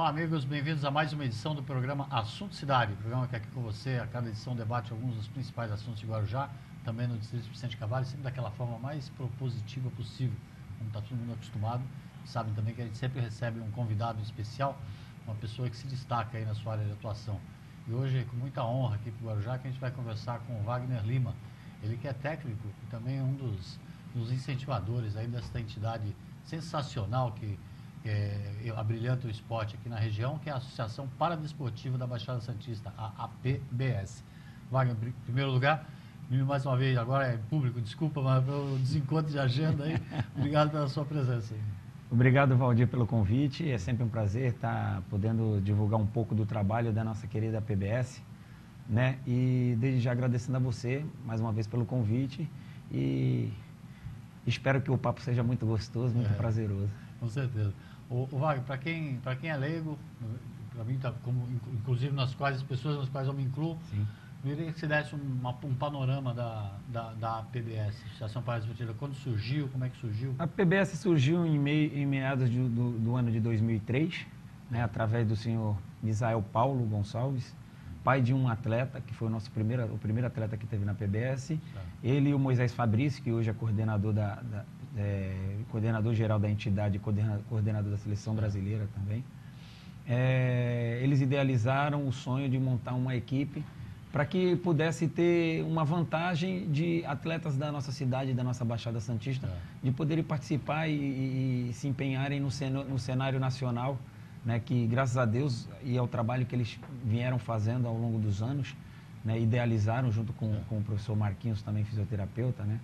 Olá, amigos, bem-vindos a mais uma edição do programa Assunto Cidade, programa que aqui com você, a cada edição debate alguns dos principais assuntos de Guarujá, também no Distrito de Vicente Carvalho, sempre daquela forma mais propositiva possível, como está todo mundo acostumado. Sabem também que a gente sempre recebe um convidado especial, uma pessoa que se destaca aí na sua área de atuação. E hoje, com muita honra aqui para o Guarujá, que a gente vai conversar com o Wagner Lima, ele que é técnico e também um dos incentivadores aí dessa entidade sensacional que abrilhanta o esporte aqui na região, que é a Associação Paradesportiva da Baixada Santista, a APBS. Wagner, em primeiro lugar, mais uma vez, agora é público, desculpa, mas pelo desencontro de agenda aí, obrigado pela sua presença. Obrigado, Valdir, pelo convite, é sempre um prazer estar podendo divulgar um pouco do trabalho da nossa querida APBS, né? E desde já agradecendo a você, mais uma vez, pelo convite e espero que o papo seja muito gostoso, muito prazeroso. Com certeza. O Wagner, para quem é leigo, para mim, inclusive as pessoas nas quais eu me incluo, Sim. eu queria que você desse um panorama da APBS, Associação Paradesportiva. Quando surgiu, como é que surgiu? A APBS surgiu em meados do ano de 2003, né, através do senhor Misael Paulo Gonçalves, pai de um atleta, que foi o primeiro atleta que teve na APBS. Ele e o Moisés Fabrício, que hoje é coordenador coordenador geral da entidade, coordenador da seleção brasileira também. Eles idealizaram o sonho de montar uma equipe para que pudesse ter uma vantagem de atletas da nossa cidade, da nossa Baixada Santista, de poderem participar e se empenharem no cenário nacional, né, que graças a Deus e ao trabalho que eles vieram fazendo ao longo dos anos, né, idealizaram junto com o professor Marquinhos, também fisioterapeuta, né,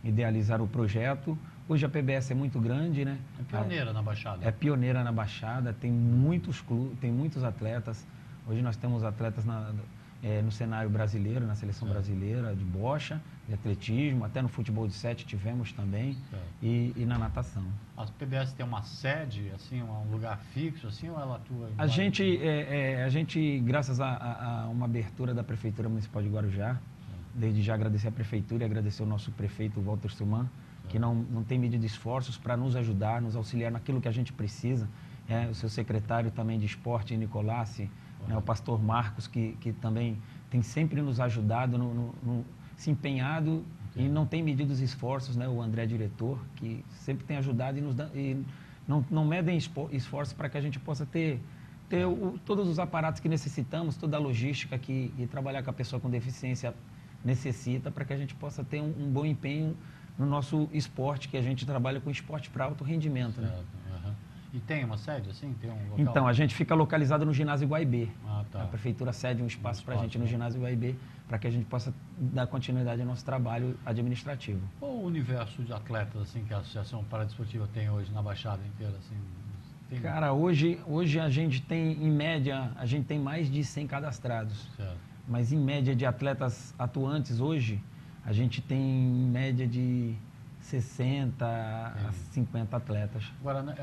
idealizaram o projeto. Hoje a PBS é muito grande, né? É pioneira na Baixada. É pioneira na Baixada, tem muitos clubes, tem muitos atletas. Hoje nós temos atletas no cenário brasileiro, na seleção brasileira, de bocha, de atletismo, até no futebol de 7 tivemos também, e na natação. A PBS tem uma sede, assim, um lugar fixo, assim, ou ela atua? A gente, graças a uma abertura da Prefeitura Municipal de Guarujá, desde já agradecer a Prefeitura e agradecer o nosso prefeito, Walter Suman, que não tem medido esforços para nos ajudar, nos auxiliar naquilo que a gente precisa. O seu secretário também de esporte, Nicolassi, né, o pastor Marcos, que também tem sempre nos ajudado, se empenhado e não tem medido os esforços, né, o André, diretor, que sempre tem ajudado e não medem esforços para que a gente possa ter todos os aparatos que necessitamos, toda a logística que trabalhar com a pessoa com deficiência necessita, para que a gente possa ter um bom empenho no nosso esporte, que a gente trabalha com esporte para alto rendimento. Né? E tem uma sede, assim? Tem um local? Então, a gente fica localizado no ginásio Guaibê. Tá. A prefeitura cede um espaço para a gente no ginásio Guaibê, para que a gente possa dar continuidade ao nosso trabalho administrativo. Qual o universo de atletas, assim, que a Associação Paradesportiva tem hoje na Baixada inteira, assim? Cara, hoje a gente tem, em média, a gente tem mais de 100 cadastrados. Certo. Mas em média de atletas atuantes hoje, a gente tem em média de 60 a 50 atletas. Agora,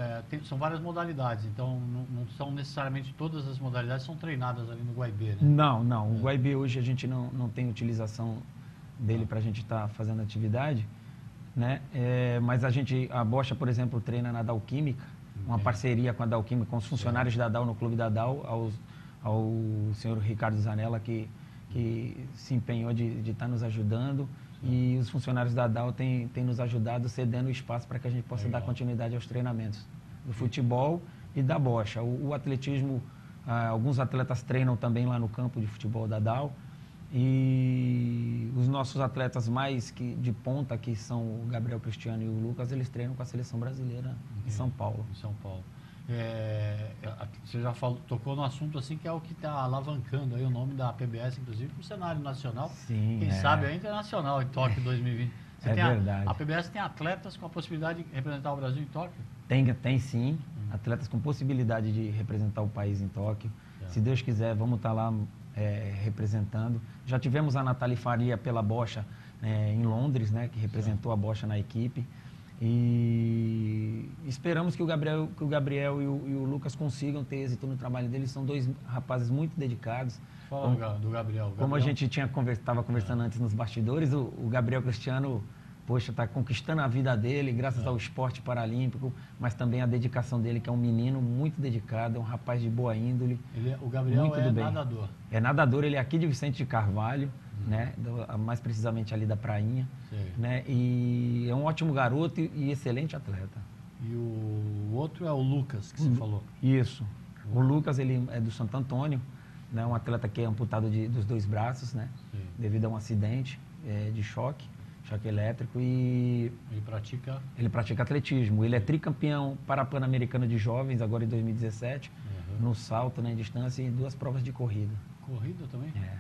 são várias modalidades, então não são necessariamente todas as modalidades são treinadas ali no Guaibê, né? Não. O Guaibê hoje a gente não tem utilização dele para a gente estar fazendo atividade, né? Mas a bocha, por exemplo, treina na Dal Química, uma parceria com a Dal Química, com os funcionários da Dal no Clube da Dal, ao senhor Ricardo Zanella, que se empenhou de estar nos ajudando. E os funcionários da DAO têm nos ajudado, cedendo espaço para que a gente possa dar continuidade aos treinamentos do futebol e da bocha. O atletismo, alguns atletas treinam também lá no campo de futebol da DAO. E os nossos atletas mais de ponta, que são o Gabriel Cristiano e o Lucas, eles treinam com a seleção brasileira em São Paulo. Em São Paulo. Você já tocou no assunto assim que é o que está alavancando aí o nome da PBS, inclusive, para o cenário nacional. Sim, quem sabe é internacional em Tóquio 2020. Verdade. A PBS tem atletas com a possibilidade de representar o Brasil em Tóquio? Tem sim, atletas com possibilidade de representar o país em Tóquio. Se Deus quiser, vamos estar lá representando. Já tivemos a Nathalie Faria pela bocha em Londres, né, que representou a bocha na equipe. E esperamos que o Gabriel e o Lucas consigam ter êxito no trabalho deles. São dois rapazes muito dedicados. Fala do Gabriel. Como a gente estava conversando antes nos bastidores, o Gabriel Cristiano poxa, está conquistando a vida dele graças ao esporte paralímpico, mas também a dedicação dele, que é um menino muito dedicado, é um rapaz de boa índole. O Gabriel muito do bem. nadador. É nadador, ele é aqui de Vicente de Carvalho, né? Mais precisamente ali da Prainha. Né? E é um ótimo garoto e excelente atleta. E o outro é o Lucas, que você falou. Isso. O Lucas, ele é do Santo Antônio, né? Um atleta que é amputado dos 2 braços, né? Devido a um acidente de choque elétrico, e ele pratica atletismo. Ele é tricampeão pan-americano de jovens, agora em 2017, no salto, né, em distância, e 2 provas de corrida. Corrida também? É.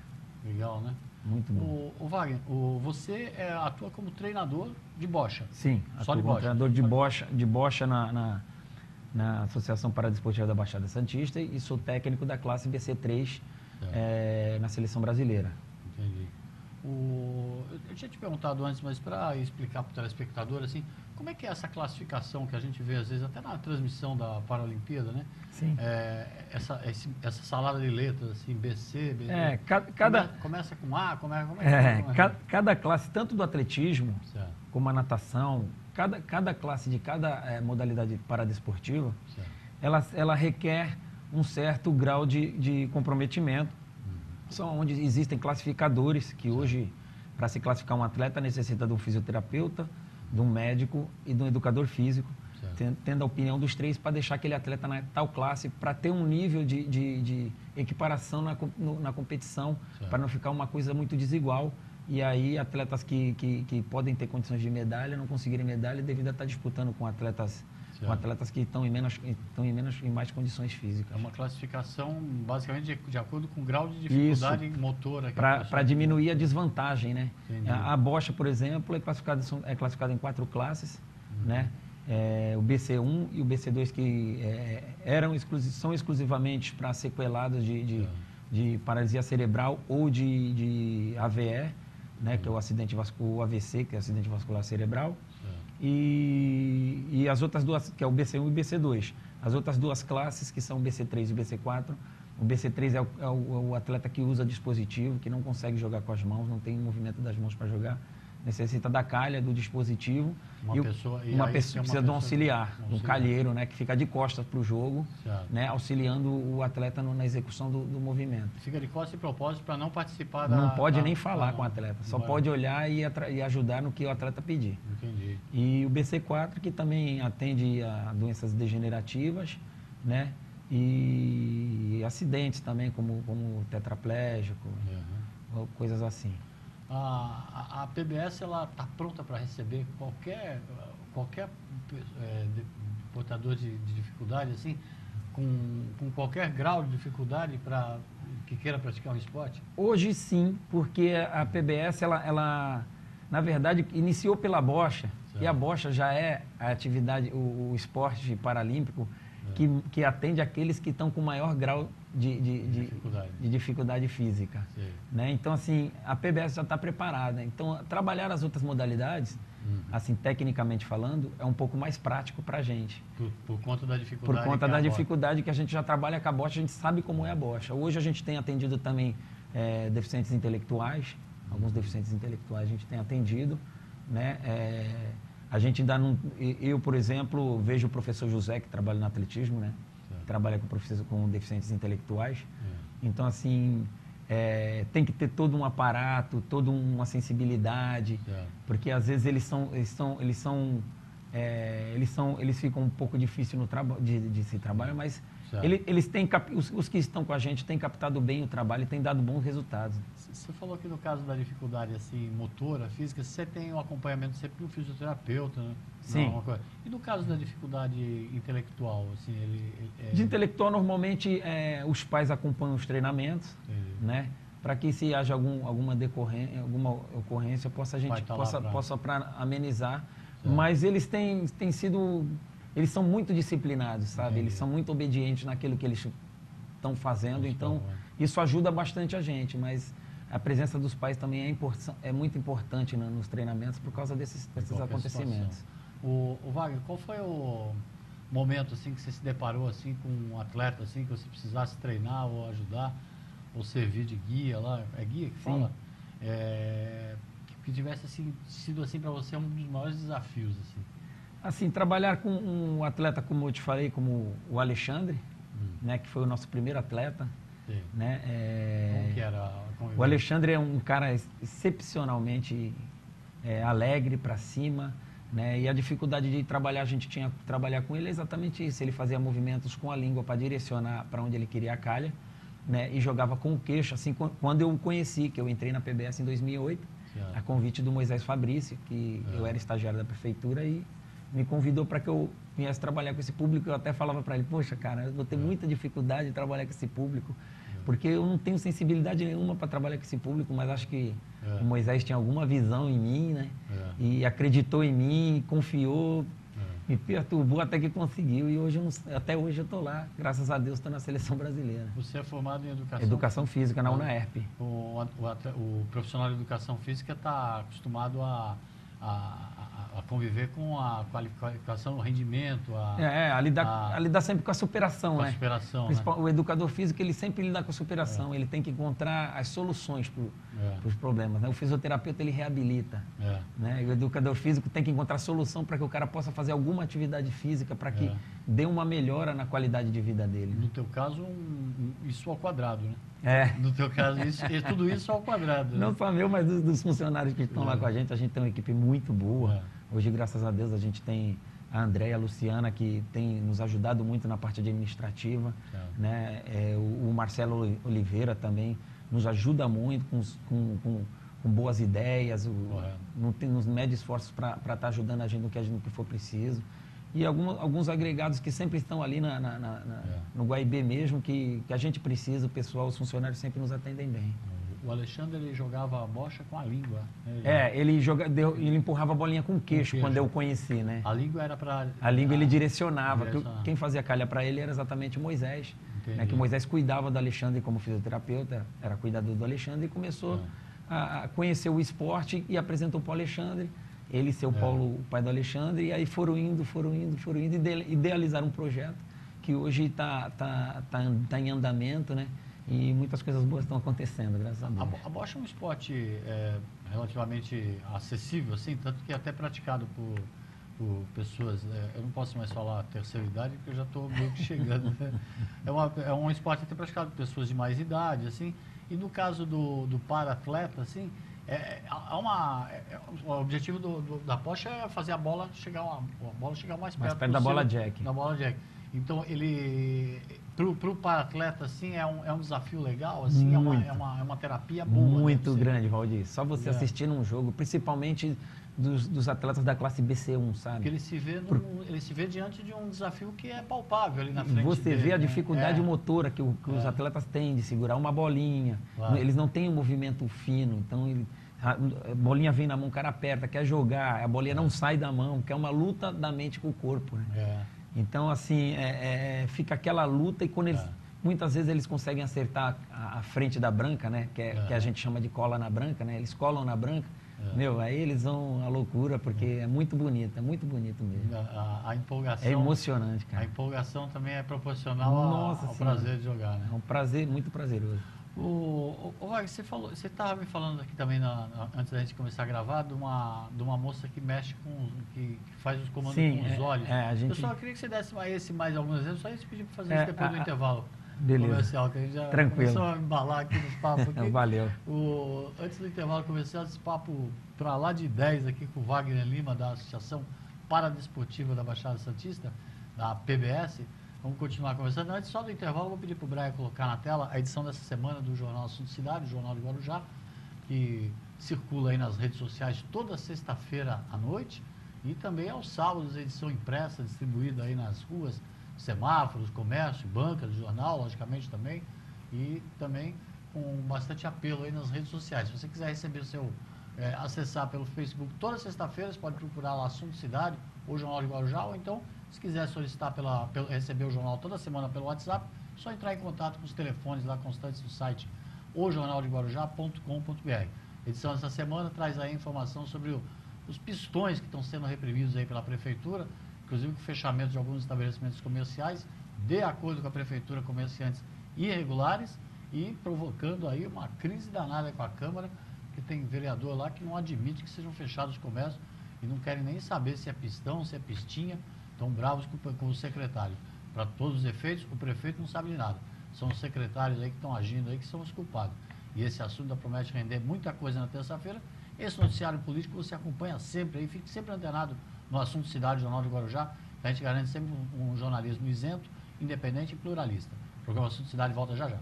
Legal, né? Muito bom. O Wagner, você atua como treinador de bocha? Sim, só de como bocha. Treinador de bocha na Associação Paradesportiva da Baixada Santista, e sou técnico da classe BC3 na Seleção Brasileira. Entendi. Eu tinha te perguntado antes, mas para explicar para o telespectador, assim, como é que é essa classificação que a gente vê, às vezes, até na transmissão da Paralimpíada, né? Sim. Essa salada de letras, assim, BC, começa com A, cada classe, tanto do atletismo, certo, como a natação, cada classe de cada modalidade paradesportiva, ela requer um certo grau de comprometimento. São onde existem classificadores, que hoje, para se classificar um atleta, necessita de um fisioterapeuta, de um médico e de um educador físico, tendo a opinião dos 3 para deixar aquele atleta na tal classe, para ter um nível de equiparação na competição, para não ficar uma coisa muito desigual. E aí, atletas que podem ter condições de medalha, não conseguirem medalha devido a estar disputando com atletas que estão em mais condições físicas. É uma classificação, basicamente, de acordo com o grau de dificuldade motora. Para diminuir a desvantagem, né? A bocha, por exemplo, é classificada em 4 classes, né? O BC1 e o BC2, que são exclusivamente para sequelados de paralisia cerebral ou de AVE, né? Que é o AVC, que é o acidente vascular cerebral. E as outras 2, que é o BC1 e o BC2. As outras 2 classes, que são o BC3 e o BC4. O BC3 é o atleta que usa dispositivo, que não consegue jogar com as mãos, não tem movimento das mãos para jogar. Necessita da calha, do dispositivo. Uma pessoa precisa de um auxiliar, de um calheiro, né, que fica de costas para o jogo, né, auxiliando o atleta na execução do movimento. Fica de costas de propósito para não participar Não pode nem falar com o atleta, só pode olhar e ajudar no que o atleta pedir. Entendi. E o BC4, que também atende a doenças degenerativas, né, e acidentes também, como tetraplégico, coisas assim. A PBS está pronta para receber qualquer portador de dificuldade, assim, com qualquer grau de dificuldade que queira praticar um esporte? Hoje sim, porque a PBS, ela na verdade, iniciou pela bocha, e a bocha já é a atividade, o esporte paralímpico que atende aqueles que estão com maior grau de dificuldade física. Né? Então, assim, a PBS já está preparada. Então, trabalhar as outras modalidades, assim, tecnicamente falando, é um pouco mais prático para a gente. Por conta da dificuldade. Por conta da dificuldade que a gente já trabalha com a bocha, a gente sabe como é a bocha. Hoje a gente tem atendido também deficientes intelectuais, alguns deficientes intelectuais a gente tem atendido, né? A gente ainda não... Eu, por exemplo, vejo o professor José, que trabalha no atletismo, né? Trabalha com deficientes intelectuais. Então, assim, tem que ter todo um aparato, toda uma sensibilidade, porque às vezes eles ficam um pouco difíceis de se trabalhar, mas os que estão com a gente têm captado bem o trabalho e têm dado bons resultados. Você falou que no caso da dificuldade assim, motora, física, você tem um acompanhamento sempre de um fisioterapeuta, né? Sim. Não, e no caso da dificuldade intelectual, assim, De intelectual, normalmente, os pais acompanham os treinamentos, né? Para que se haja alguma ocorrência, a gente possa para amenizar. Mas eles têm sido... Eles são muito disciplinados, sabe? Eles são muito obedientes naquilo que eles estão fazendo. Então, isso ajuda bastante a gente. Mas a presença dos pais também é muito importante nos treinamentos por causa desses acontecimentos. O Wagner, qual foi o momento assim, que você se deparou assim, com um atleta assim, que você precisasse treinar ou ajudar, ou servir de guia lá? É guia que fala? que tivesse assim, sido assim para você um dos maiores desafios assim? Assim, trabalhar com um atleta, como eu te falei, como o Alexandre, né, que foi o nosso primeiro atleta. Sim. Né, Como que era a convivência? O Alexandre é um cara excepcionalmente alegre, para cima, né, e a dificuldade de trabalhar, a gente tinha que trabalhar com ele é exatamente isso. Ele fazia movimentos com a língua para direcionar para onde ele queria a calha, né, e jogava com o queixo. Assim, quando eu o conheci, que eu entrei na PBS em 2008, a convite do Moisés Fabrício, que eu era estagiário da prefeitura, e me convidou para que eu viesse trabalhar com esse público. Eu até falava para ele, poxa, cara, eu vou ter muita dificuldade de trabalhar com esse público, porque eu não tenho sensibilidade nenhuma para trabalhar com esse público, mas acho que o Moisés tinha alguma visão em mim, né? E acreditou em mim, confiou, me perturbou até que conseguiu. E hoje até hoje eu estou lá, graças a Deus, estou na seleção brasileira. Você é formado em educação? Educação física, na UNAERP. O profissional de educação física está acostumado a conviver com a qualificação, o rendimento. A lidar sempre com a superação, né? Superação, né? O educador físico, ele sempre lida com a superação, ele tem que encontrar as soluções para os problemas, né? O fisioterapeuta, ele reabilita, né? E o educador físico tem que encontrar solução para que o cara possa fazer alguma atividade física, para que dê uma melhora na qualidade de vida dele. No teu caso, isso ao quadrado, né? No teu caso, tudo isso ao quadrado. Não só meu, mas dos funcionários que estão lá com a gente tem uma equipe muito boa. Hoje, graças a Deus, a gente tem a Andréia, a Luciana, que tem nos ajudado muito na parte administrativa. Né? O Marcelo Oliveira também nos ajuda muito com boas ideias, nos mede esforços para estar ajudando a gente no que for preciso. E alguns agregados que sempre estão ali no Guaibê mesmo, que a gente precisa, o pessoal, os funcionários sempre nos atendem bem. O Alexandre, ele jogava a bocha com a língua. Né? Ele empurrava a bolinha com o queixo quando eu o conheci, né? A língua era para... A língua ele direcionava. Quem fazia calha para ele era exatamente o Moisés. Né? Que o Moisés cuidava do Alexandre como fisioterapeuta, era cuidador do Alexandre, e começou a conhecer o esporte e apresentou para o Alexandre. Ele e seu Paulo, o pai do Alexandre, e aí foram indo, e idealizaram um projeto que hoje está em andamento, né? E muitas coisas boas estão acontecendo, graças a Deus. A bocha é um esporte relativamente acessível, assim, tanto que é até praticado por pessoas, eu não posso mais falar terceira idade, porque eu já estou meio que chegando. Né? É um esporte até praticado por pessoas de mais idade, assim, e no caso do para-atleta, assim, o objetivo da bocha é fazer a bola chegar mais perto da bola jack. Da bola jack. Então, ele, pro para-atleta, assim, é um desafio legal, assim, é uma terapia boa. Muito grande, Valdir. Só você assistir num jogo, principalmente dos atletas da classe BC1, sabe? Porque ele se vê diante de um desafio que é palpável ali na frente Você dele, vê a né? dificuldade motora que os atletas têm de segurar uma bolinha. Claro. Eles não têm um movimento fino, então a bolinha vem na mão, o cara aperta, quer jogar, a bolinha não sai da mão, que é uma luta da mente com o corpo, né? Então, assim, fica aquela luta, e quando eles, muitas vezes eles conseguem acertar a frente da branca, né? Que a gente chama de cola na branca, né? Eles colam na branca. Aí eles vão à loucura, porque é muito bonito mesmo. A empolgação... É emocionante, cara. A empolgação também é proporcional ao prazer de jogar, né? É um prazer muito prazeroso. Wagner, você estava me falando aqui também, antes da gente começar a gravar, de uma moça que mexe que faz os comandos com os olhos. Eu só queria que você desse mais alguns exemplos, só isso pedir para fazer isso depois do intervalo. Beleza. Comercial, que a gente já começou a embalar aqui nos papos. Aqui. Valeu. Antes do intervalo comercial, esse papo para lá de 10 aqui com o Wagner Lima, da Associação Paradesportiva da Baixada Santista, da PBS. Vamos continuar conversando. Antes só do intervalo, vou pedir para o Brian colocar na tela a edição dessa semana do Jornal Assunto Cidade, o Jornal de Guarujá, que circula aí nas redes sociais toda sexta-feira à noite e também aos sábados, edição impressa, distribuída aí nas ruas, semáforos, comércio, bancas de jornal, logicamente também, e também com bastante apelo aí nas redes sociais. Se você quiser receber acessar pelo Facebook toda sexta-feira, você pode procurar lá Assunto Cidade, ou Jornal de Guarujá, ou então, se quiser solicitar receber o jornal toda semana pelo WhatsApp, é só entrar em contato com os telefones lá constantes do site ojornaldeguarujá.com.br. A edição dessa semana traz aí informação sobre os pistões que estão sendo reprimidos aí pela Prefeitura, inclusive com o fechamento de alguns estabelecimentos comerciais, de acordo com a Prefeitura, comerciantes irregulares, e provocando aí uma crise danada com a Câmara, Porque tem vereador lá que não admite que sejam fechados os comércios e não querem nem saber se é pistão, se é pistinha, estão bravos com o secretário. Para todos os efeitos, o prefeito não sabe de nada. São os secretários aí que estão agindo aí que são os culpados. E esse assunto promete render muita coisa na terça-feira. Esse noticiário político você acompanha sempre aí, fique sempre antenado no Assunto Cidade, Jornal do Guarujá, que a gente garante sempre um jornalismo isento, independente e pluralista. O programa Assunto Cidade volta já já.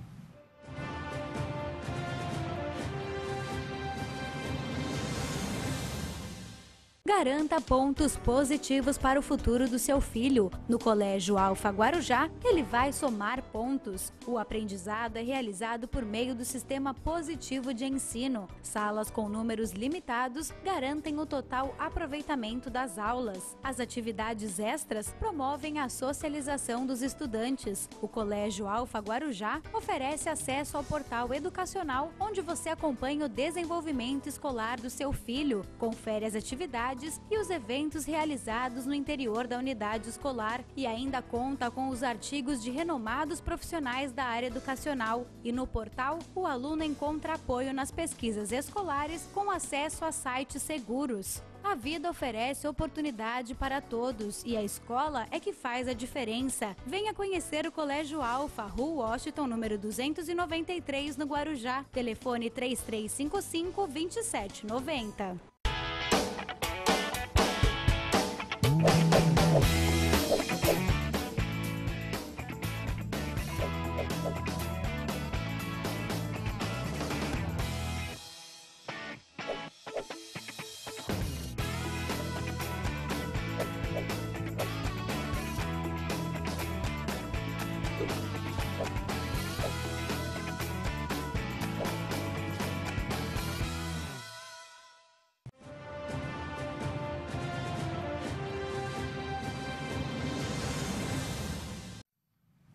Garanta pontos positivos para o futuro do seu filho. No Colégio Alfa Guarujá, ele vai somar pontos. O aprendizado é realizado por meio do sistema positivo de ensino. Salas com números limitados garantem o total aproveitamento das aulas. As atividades extras promovem a socialização dos estudantes. O Colégio Alfa Guarujá oferece acesso ao portal educacional, onde você acompanha o desenvolvimento escolar do seu filho, confere as atividades e os eventos realizados no interior da unidade escolar e ainda conta com os artigos de renomados profissionais da área educacional. E no portal, o aluno encontra apoio nas pesquisas escolares com acesso a sites seguros. A vida oferece oportunidade para todos e a escola é que faz a diferença. Venha conhecer o Colégio Alfa, Rua Washington, número 293, no Guarujá. Telefone 3355-2790.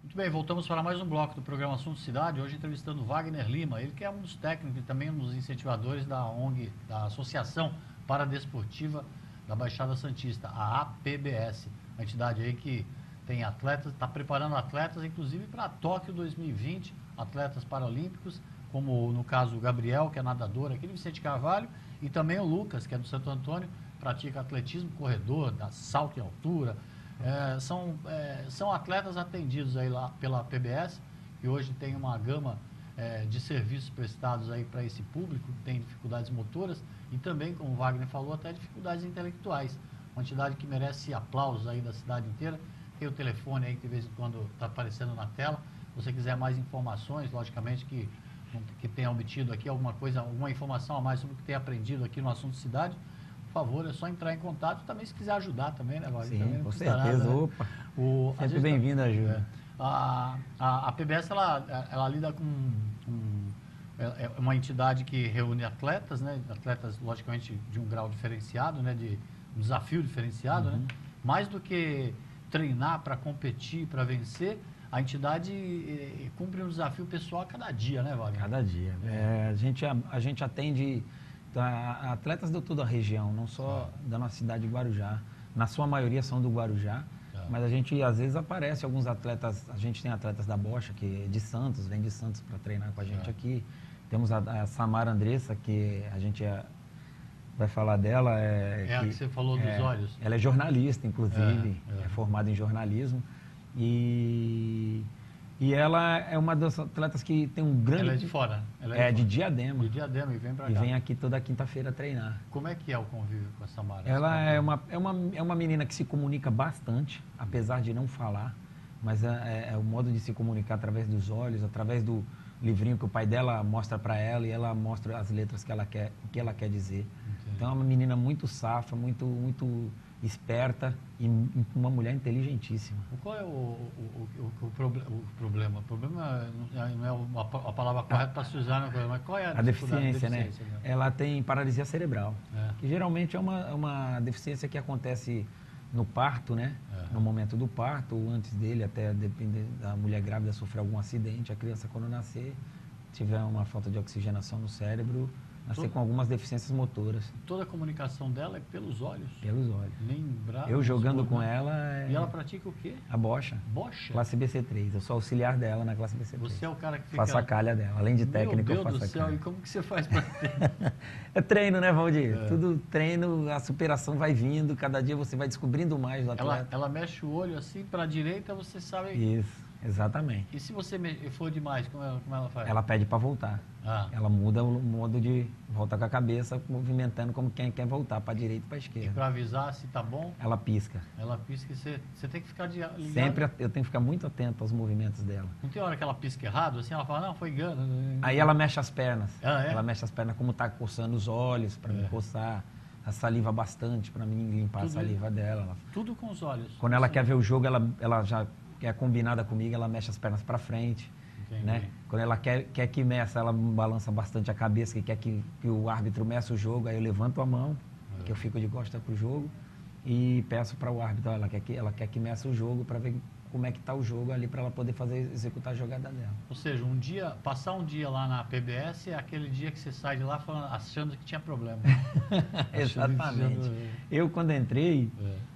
Muito bem, voltamos para mais um bloco do programa Assunto Cidade, hoje entrevistando Wagner Lima, ele que é um dos técnicos e também um dos incentivadores da ONG, da Associação Paradesportiva da Baixada Santista, a APBS, uma entidade aí que tem atletas, está preparando atletas, inclusive para Tóquio 2020, atletas paralímpicos, como no caso o Gabriel, que é nadador aqui do Vicente Carvalho, e também o Lucas, que é do Santo Antônio, pratica atletismo, corredor, salto em altura. São atletas atendidos aí lá pela PBS, que hoje tem uma gama de serviços prestados aí para esse público que tem dificuldades motoras e também, como o Wagner falou, até dificuldades intelectuais. Uma entidade que merece aplausos aí da cidade inteira. Tem o telefone aí que de vez em quando está aparecendo na tela. Se você quiser mais informações, logicamente que tenha obtido aqui alguma informação a mais sobre o que tem aprendido aqui no Assunto Cidade, por favor, é só entrar em contato também se quiser ajudar também, né, Wagner? Sim, também com certeza. Nada, né? Opa, sempre bem-vindo a ajuda. A PBS, ela lida com uma entidade que reúne atletas, né? Atletas, logicamente, de um grau diferenciado, né? De um desafio diferenciado, né? Mais do que treinar para competir, para vencer, a entidade cumpre um desafio pessoal a cada dia, né, Wagner? Cada dia. A gente atende atletas de toda a região, não só da nossa cidade de Guarujá. Na sua maioria são do Guarujá, mas a gente, às vezes, aparece alguns atletas. A gente tem atletas da Bocha, que é de Santos, vem de Santos para treinar com a gente aqui. Temos a Samara Andressa, que a gente vai falar dela. A que você falou dos olhos. Ela é jornalista, inclusive, é formada em jornalismo. E ela é uma das atletas que tem um grande... Ela é de fora? De Diadema. De Diadema e vem para cá. E vem aqui toda quinta-feira treinar. Como é que é o convívio com a Samara? Ela é uma menina que se comunica bastante, apesar de não falar, mas é o modo de se comunicar através dos olhos, através do livrinho que o pai dela mostra para ela e ela mostra as letras que ela quer dizer. Entendi. Então é uma menina muito safra, muito esperta e uma mulher inteligentíssima. Qual é o problema? O problema não é a palavra correta para se usar, mas qual é a deficiência, né? Ela tem paralisia cerebral, que geralmente é uma deficiência que acontece no parto, né? No momento do parto, ou antes dele, até depender da mulher grávida sofrer algum acidente, a criança quando nascer, tiver uma falta de oxigenação no cérebro, nascer com algumas deficiências motoras. Toda a comunicação dela é pelos olhos? Pelos olhos. Nem braço? Eu jogando com ela... E ela pratica o quê? A bocha. Bocha? Classe BC3. Eu sou auxiliar dela na classe BC3. Você é o cara que fica... Faço a calha dela. Além de técnico, eu faço a calha. Meu Deus do céu, e como que você faz para ter? É treino, né, Valdir? Tudo treino, a superação vai vindo, cada dia você vai descobrindo mais do atleta. Ela mexe o olho assim para a direita, você sabe... Isso, exatamente. E se você for demais, como ela faz? Ela pede para voltar. Ah. Ela muda o modo de voltar com a cabeça, movimentando como quem quer voltar, para a direita e para a E esquerda. para avisar se tá bom? Ela pisca. Ela pisca e você tem que ficar ligado. Sempre eu tenho que ficar muito atento aos movimentos dela. Não tem hora que ela pisca errado, assim, ela fala, não, foi engano. Aí ela mexe as pernas. Ah, é? Ela mexe as pernas como tá coçando os olhos, para me coçar. A saliva bastante, para mim limpar a saliva dela. Tudo com os olhos. Quando ela quer ver o jogo, ela já é combinada comigo, ela mexe as pernas para frente. Né? Quando ela quer que meça, ela balança bastante a cabeça, que quer que o árbitro meça o jogo, aí eu levanto a mão, que eu fico de costas pro jogo, e peço para o árbitro, ela quer que meça o jogo para ver como é que está o jogo ali, para ela poder executar a jogada dela. Ou seja, passar um dia lá na PBS é aquele dia que você sai de lá achando que tinha problema. Exatamente. Eu, quando entrei,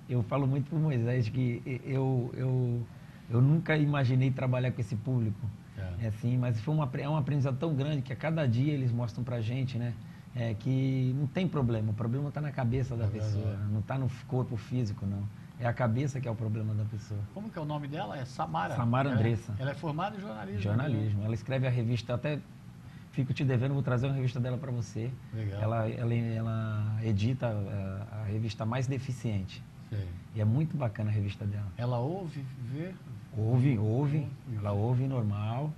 eu falo muito pro Moisés que eu nunca imaginei trabalhar com esse público. É assim, mas é um aprendizado tão grande que a cada dia eles mostram pra gente, né? Que não tem problema, o problema está na cabeça da pessoa, não está no corpo físico, não. É a cabeça que é o problema da pessoa. Como que é o nome dela? É Samara? Samara Andressa. Ela é formada em jornalismo. Jornalismo. Né? Ela escreve a revista, até fico te devendo, vou trazer uma revista dela para você. Legal. Ela edita a revista Mais Deficiente. Sei. E é muito bacana a revista dela. Ela ouve, vê? Ouve, ela ouve normal.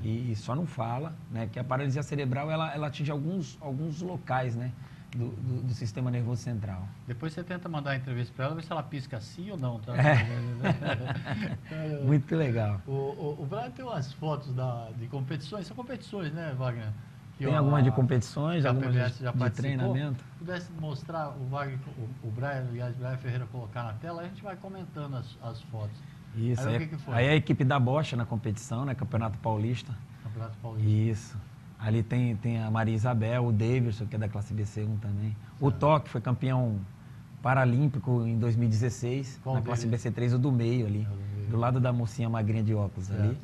E só não fala, né? Que a paralisia cerebral, ela atinge alguns locais, né? Do sistema nervoso central. Depois você tenta mandar a entrevista para ela, ver se ela pisca sim ou não. Tá? Muito legal. O Brian tem umas fotos de competições, são competições, né, Wagner? Tem algumas de competições, algumas de treinamento. Se pudesse mostrar o Wagner, o Brian, aliás, Brian Ferreira colocar na tela, a gente vai comentando as fotos. Isso, aí, que foi? Aí a equipe da Bocha na competição, né? Campeonato Paulista. Campeonato Paulista. Isso. Ali tem a Maria Isabel, o Davidson, que é da classe BC1 também. O Toque foi campeão paralímpico em 2016, na classe BC3, o do meio ali. Do lado da mocinha magrinha de óculos ali.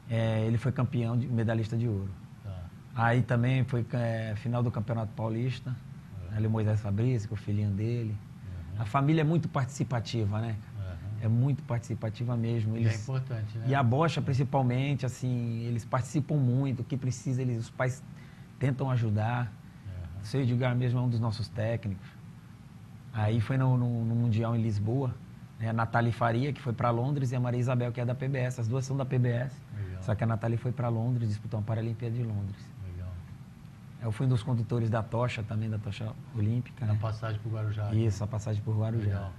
Ele foi campeão, medalhista de ouro. Aí também foi final do Campeonato Paulista. Ali o Moisés Fabrício, com o filhinho dele. A família é muito participativa, né? É muito participativa mesmo. É importante, né? E a Bocha, principalmente, assim, eles participam muito. O que precisa, os pais tentam ajudar. O seu Edgar mesmo é um dos nossos técnicos. Aí foi no Mundial em Lisboa, né? A Natália Faria, que foi para Londres, e a Maria Isabel, que é da PBS. As duas são da PBS. Legal. Só que a Natália foi para Londres, disputou uma Paralimpíada de Londres. Legal. Eu fui um dos condutores da tocha também, da tocha olímpica. A passagem por Guarujá. Isso, a passagem por Guarujá. Legal.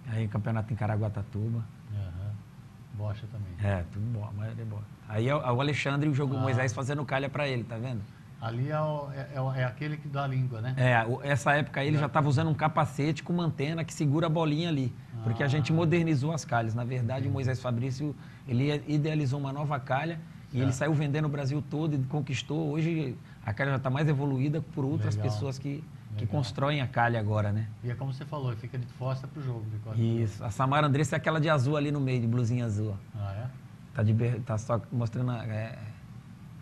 Aí campeonato em Caraguatatuba. Bocha também. Tudo bom, a maioria é boa. Aí o Alexandre jogou Moisés fazendo calha para ele, tá vendo? Ali é aquele que dá a língua, né? Essa época aí ele já estava usando um capacete com uma antena que segura a bolinha ali. Porque a gente modernizou as calhas. Na verdade, o Moisés Fabrício, ele idealizou uma nova calha e ele saiu vendendo o Brasil todo e conquistou. Hoje a calha já está mais evoluída por outras pessoas que constroem a calha agora, né? E é como você falou, fica de costa pro jogo. Isso. A Samara Andressa é aquela de azul ali no meio, de blusinha azul. Tá só mostrando...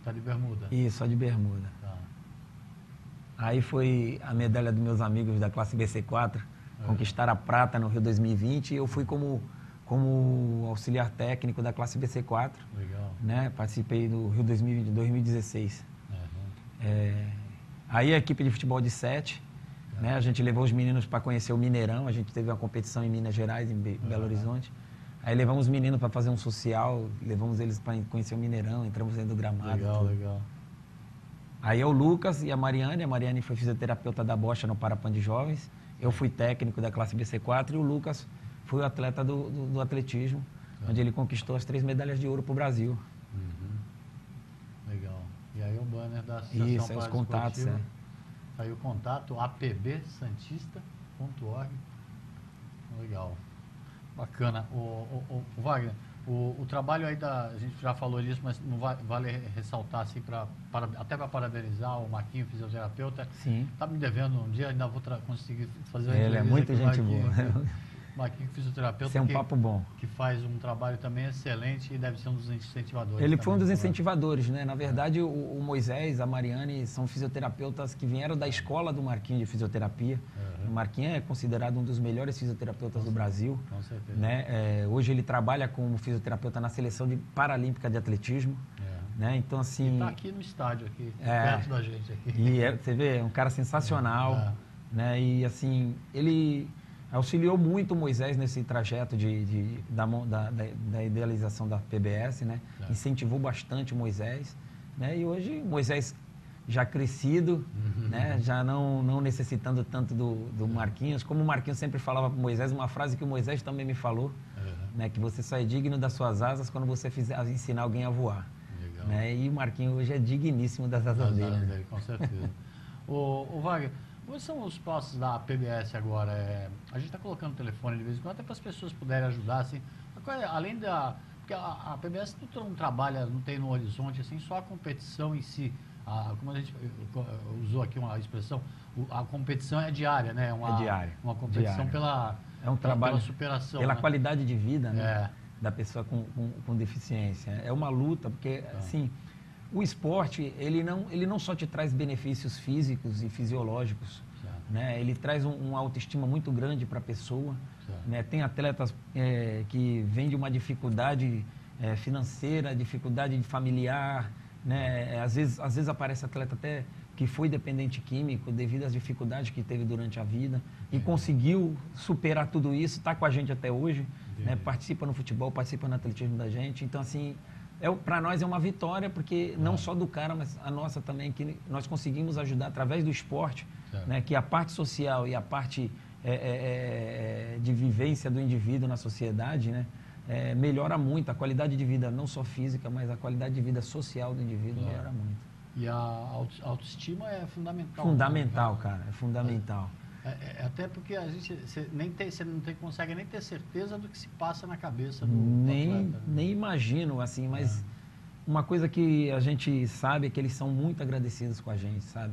Tá de bermuda. Isso, só de bermuda. Aí foi a medalha dos meus amigos da classe BC4, conquistaram a prata no Rio 2020, e eu fui como auxiliar técnico da classe BC4. Legal. Né? Participei do Rio 2016. Aí a equipe de futebol de 7, né? A gente levou os meninos para conhecer o Mineirão, a gente teve uma competição em Minas Gerais, em Belo Horizonte. Aí levamos os meninos para fazer um social, levamos eles para conhecer o Mineirão, entramos dentro do gramado. Legal. Aí é o Lucas e a Mariane foi fisioterapeuta da Bocha no Parapan de Jovens, eu fui técnico da classe BC4 e o Lucas foi o atleta do atletismo, onde ele conquistou as 3 medalhas de ouro para o Brasil. Legal. E aí o banner da Associação Isso, os contatos, Aí o contato apbsantista.org. Legal. Bacana. O Wagner, O trabalho aí a gente já falou disso, mas não vale ressaltar assim, até para parabenizar o Marquinho, fisioterapeuta. Sim. Está me devendo um dia, ainda vou conseguir fazer uma Ele é muita gente boa. Marquinho, fisioterapeuta, Isso é um papo bom. Que faz um trabalho também excelente e deve ser um dos incentivadores. Ele foi um dos incentivadores, né? Na verdade, o Moisés, a Mariane são fisioterapeutas que vieram da escola do Marquinho de fisioterapia. O Marquinho é considerado um dos melhores fisioterapeutas do Brasil. Com certeza. Né? Hoje ele trabalha como fisioterapeuta na seleção paralímpica de atletismo. Né? Então, assim... E está aqui no estádio, aqui, perto da gente. Aqui. E você vê, é um cara sensacional. Né? E, assim, ele auxiliou muito o Moisés nesse trajeto da idealização da PBS, né? Incentivou bastante o Moisés. Né? E hoje o Moisés já crescido, né? Já não necessitando tanto do Marquinhos. Como o Marquinhos sempre falava para o Moisés, uma frase que o Moisés também me falou, né? Que você só é digno das suas asas quando você ensinar alguém a voar. Né? E o Marquinhos hoje é digníssimo das asas dele. Né? Com certeza. O Wagner, quais são os passos da PBS agora? A gente está colocando o telefone de vez em quando, até para as pessoas puderem ajudar, assim, além da... Porque a PBS não trabalha, não tem no horizonte, assim, só a competição em si. Como a gente usou aqui uma expressão, a competição é diária, né? É diária. Uma competição diária. É um trabalho, pela superação. Pela né? qualidade de vida, né? Da pessoa com deficiência. É uma luta, porque, assim... O esporte, ele não só te traz benefícios físicos e fisiológicos, né? Ele traz uma autoestima muito grande para a pessoa. Né? Tem atletas que vêm de uma dificuldade financeira, dificuldade familiar, né? Às vezes aparece atleta até que foi dependente químico devido às dificuldades que teve durante a vida e conseguiu superar tudo isso, está com a gente até hoje, né? Participa no futebol, participa no atletismo da gente. Então, assim... para nós é uma vitória, porque não só do cara, mas a nossa também, que nós conseguimos ajudar através do esporte, né, que a parte social e a parte de vivência do indivíduo na sociedade, né, melhora muito a qualidade de vida, não só física, mas a qualidade de vida social do indivíduo melhora muito. E a autoestima é fundamental. Fundamental, cara, é fundamental. Até porque a gente você não consegue nem ter certeza do que se passa na cabeça do atleta. Nem imagino, assim, mas uma coisa que a gente sabe é que eles são muito agradecidos com a gente, sabe?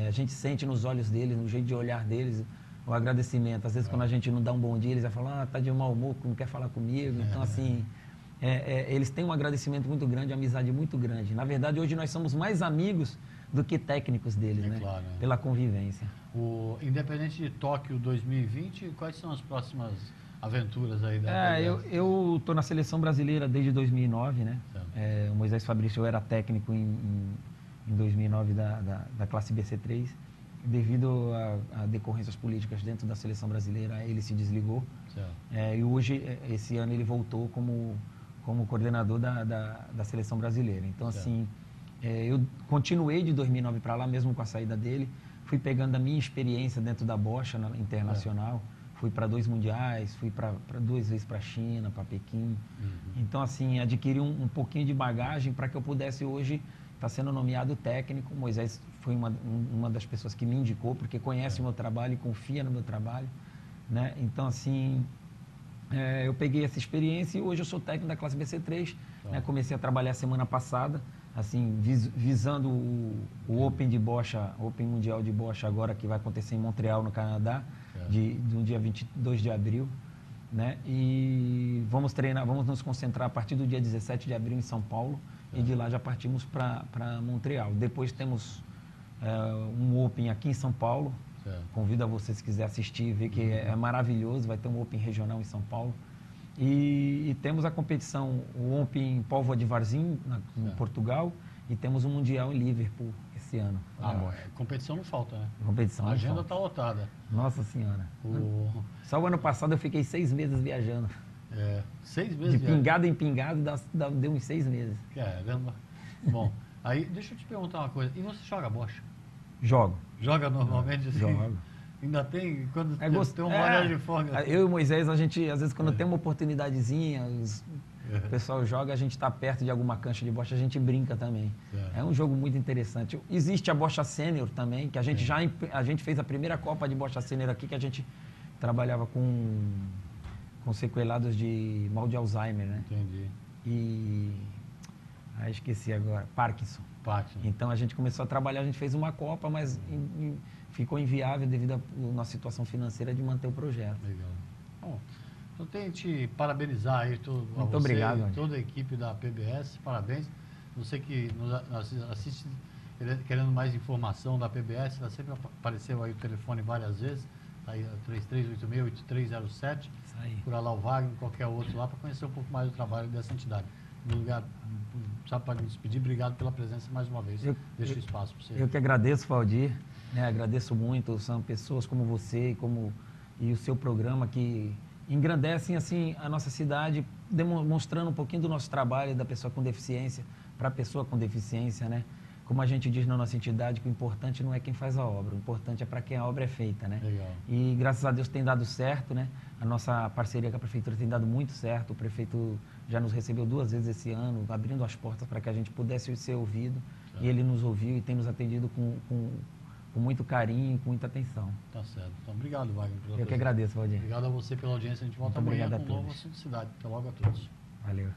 A gente sente nos olhos deles, no jeito de olhar deles, o agradecimento. Às vezes, quando a gente não dá um bom dia, eles já falam, tá de mau humor, não quer falar comigo. Então, assim, eles têm um agradecimento muito grande, uma amizade muito grande. Na verdade, hoje nós somos mais amigos do que técnicos deles, né? Claro, pela convivência. Independente de Tóquio 2020, quais são as próximas aventuras aí da eu estou na seleção brasileira desde 2009, né? O Moisés Fabrício era técnico em 2009 da classe BC3. Devido a decorrências políticas dentro da seleção brasileira, ele se desligou. E hoje, esse ano, ele voltou como coordenador da seleção brasileira. Então, assim... eu continuei de 2009 para lá, mesmo com a saída dele. Fui pegando a minha experiência dentro da bocha internacional. Fui para 2 mundiais, fui para 2 vezes para a China, para Pequim. Então, assim, adquiri um pouquinho de bagagem para que eu pudesse hoje estar sendo nomeado técnico. Moisés foi uma das pessoas que me indicou, porque conhece o meu trabalho e confia no meu trabalho. Né? Então, assim, eu peguei essa experiência e hoje eu sou técnico da classe BC3. Né? Comecei a trabalhar semana passada, assim, visando o Open de bocha, Open Mundial de bocha agora, que vai acontecer em Montreal, no Canadá, no dia 22 de abril, né? E vamos nos concentrar a partir do dia 17 de abril em São Paulo, e de lá já partimos para Montreal. Depois temos um Open aqui em São Paulo. Convido a você, se quiser assistir, ver que é maravilhoso, vai ter um Open regional em São Paulo. E temos a competição, o Open em Póvoa de Varzim, em Portugal, e temos um Mundial em Liverpool esse ano. Competição não falta, né? Competição a agenda está lotada. Nossa Senhora. Só o ano passado eu fiquei 6 meses viajando. 6 meses? De pingado em pingado, deu uns 6 meses. Caramba. Bom, aí deixa eu te perguntar uma coisa. E você joga bocha? Jogo. Joga normalmente assim? Jogo. Ainda tem, quando tem uma hora de folga. Eu e o Moisés, a gente, às vezes, quando tem uma oportunidadezinha, o pessoal joga, a gente está perto de alguma cancha de bocha, a gente brinca também. É um jogo muito interessante. Existe a bocha sênior também, que a gente fez a primeira Copa de bocha sênior aqui, que a gente trabalhava com com sequelados de mal de Alzheimer, né? Entendi. E... esqueci agora. Parkinson. Então a gente começou a trabalhar, a gente fez uma Copa, mas ficou inviável devido à nossa situação financeira de manter o projeto. Legal. Bom, eu tenho que te parabenizar aí, muito obrigado, e toda a equipe da PBS, parabéns. Você que nos assiste querendo mais informação da PBS, ela sempre apareceu aí o telefone várias vezes, aí 3386-8307, Isso aí. por lá o Wagner, qualquer outro lá, para conhecer um pouco mais do trabalho dessa entidade. No lugar, só para me despedir, obrigado pela presença mais uma vez. Deixa o espaço para você. Eu que agradeço, Valdir, né? Agradeço muito, são pessoas como você e o seu programa que engrandecem assim a nossa cidade, demonstrando um pouquinho do nosso trabalho da pessoa com deficiência para a pessoa com deficiência, né? Como a gente diz na nossa entidade, que o importante não é quem faz a obra, o importante é para quem a obra é feita, né? Legal. E graças a Deus tem dado certo, né? A nossa parceria com a prefeitura tem dado muito certo. O prefeito já nos recebeu 2 vezes esse ano, abrindo as portas para que a gente pudesse ser ouvido. Certo. E ele nos ouviu e tem nos atendido com muito carinho e com muita atenção. Tá certo. Então, obrigado, Wagner. Pela presença. Que agradeço, Valdir. Obrigado a você pela audiência. A gente volta amanhã com um novo assunto de cidade. Até logo a todos. Valeu.